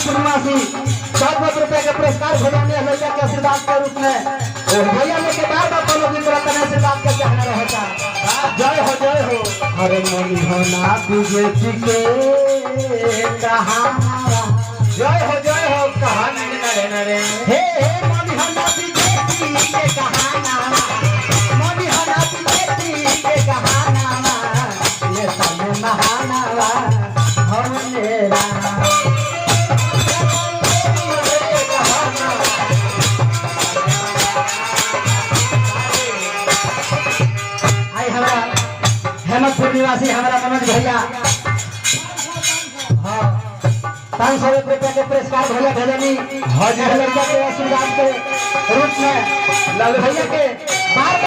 पूर्णवासी 100 रुपए के पुरस्कार भेजने लड़का के आशीर्वाद के रूप में भैया ने के बार बार लोग दिन रात आशीर्वाद के चाहना रहता। जय हो जय हो। अरे मन होना तुझे के कहाना जय हो कहानी नरे हे मन होना तुझे के कहाना मन होना तुझे के कहाना ये सब महाना हमने हेमतपुर निवासी हमारा मनोज भैया हाँ 500 रुपये के पुरस्कार भैया भेजनी लड़का के आशीर्वाद के रूप में लाल भैया के